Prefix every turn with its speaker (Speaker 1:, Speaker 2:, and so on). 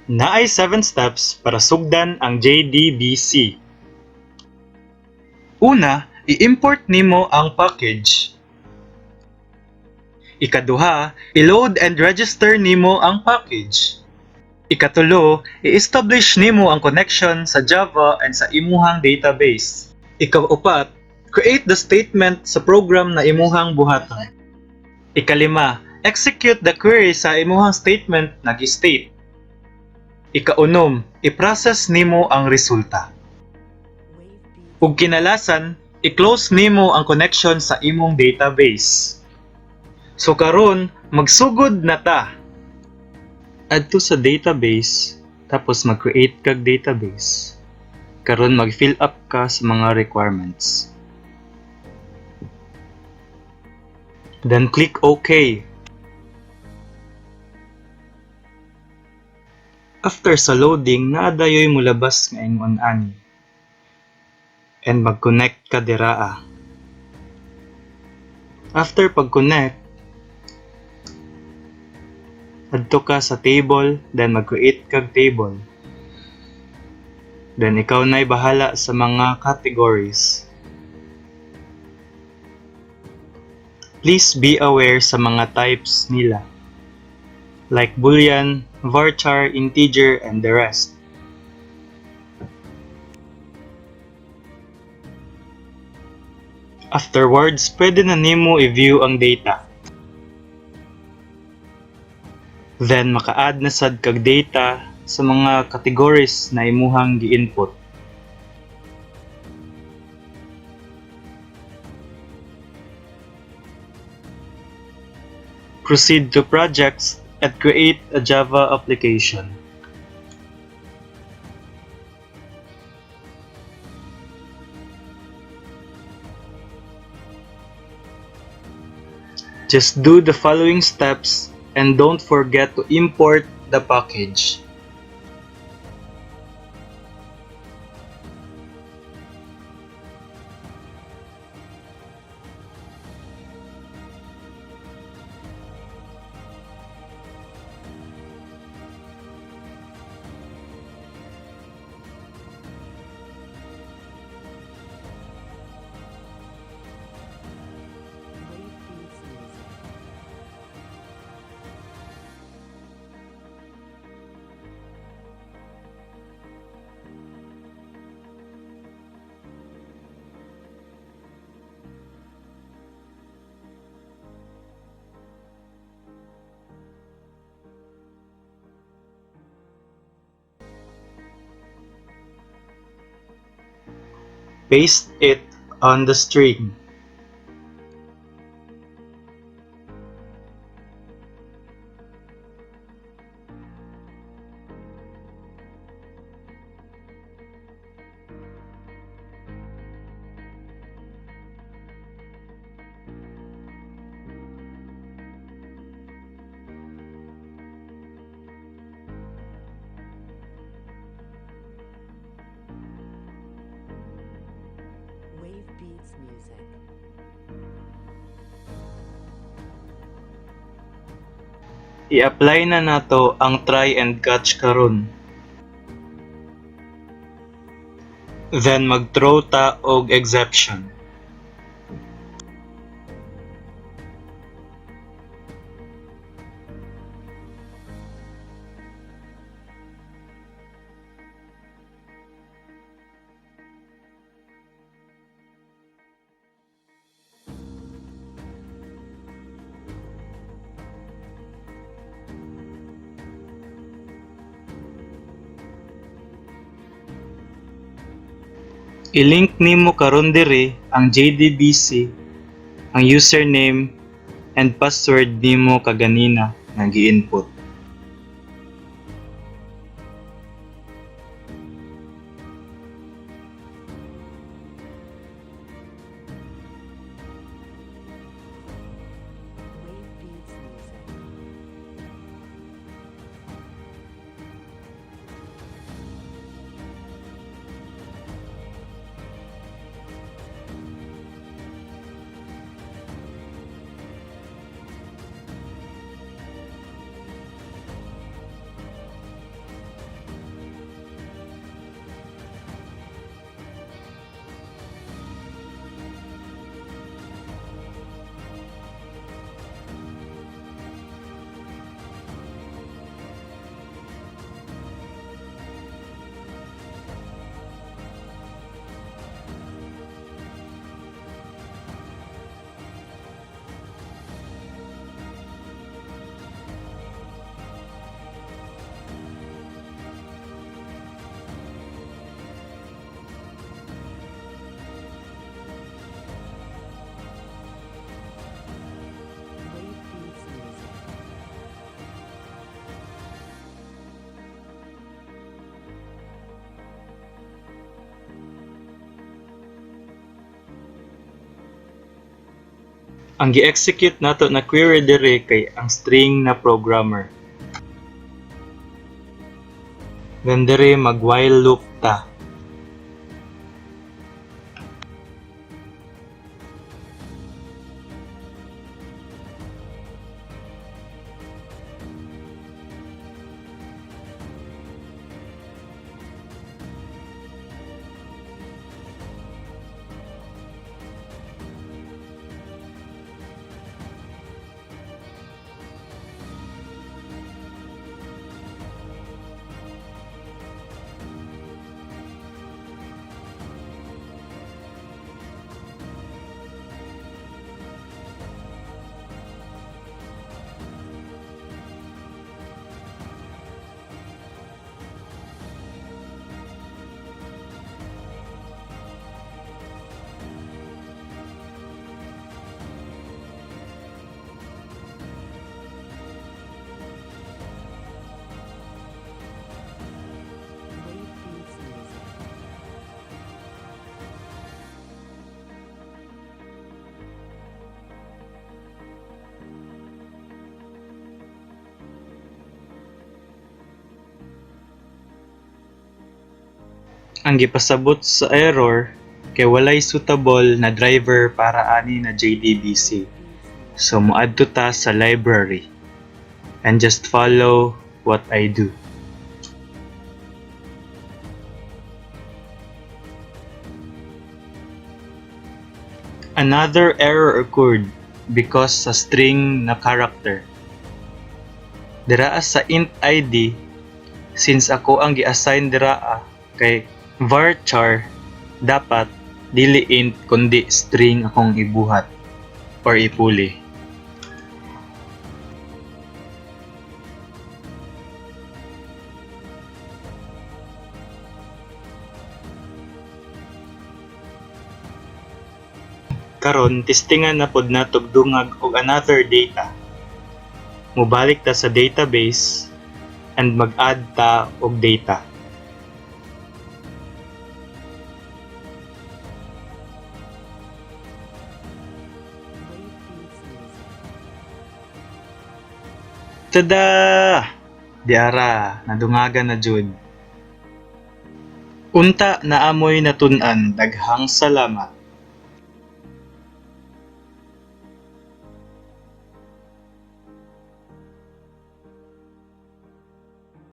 Speaker 1: Naay 7 steps para sugdan ang JDBC. Una, i-import nimo ang package. Ikaduha, i-load and register nimo ang package. Ikatulo, i-establish nimo ang connection sa Java and sa imuhang database. Ikaupat, create the statement sa program na imuhang buhaton. Ikalima, execute the query sa imuhang statement nag-state. Ikaunom, i-process nimo ang resulta. Ug kinalasan, i-close nimo ang connection sa imong database. So karon, magsugod na ta. Adto sa database, tapos mag-create kag database. Karon mag-fill up ka sa mga requirements. Then click OK. After sa loading, naadayoy mulabas nga ingon ani. And mag-connect ka diraa. After pag-connect, adto ka sa table, then mag-create kag table. Then ikaw na'y bahala sa mga categories. Please be aware sa mga types nila, like boolean, varchar, integer, and the rest. Afterwards, pwede na nimo i-view ang data. Then maka-add na sad kag data sa mga categories na imuhang gi-input. Proceed to projects and create a Java application. Just do the following steps and don't forget to import the package. Paste it on the string. I-apply na nato ang try and catch karon. Then mag-throw ta og exception. I-link nimo karon diri ang JDBC, ang username and password nimo kaganina nga gi-input. Ang gi-execute nato na query dire kay ang string na programmer. Then dire mag while loop ta. Ang gipasabot sa error kay walay suitable na driver para ani na JDBC. So moadto ta sa library and just follow what I do. Another error occurred because sa string na character. Diraa sa int id, since ako ang gi-assign diraa kay varchar, dapat dili int kundi string akong ibuhat or ipuli. Karon testingan na pod natog dungag og another data. Mubalik ta sa database and mag-add ta og data. Tada! Diara, nadungagan na jud. Unta na amoy natun-an, daghang salamat.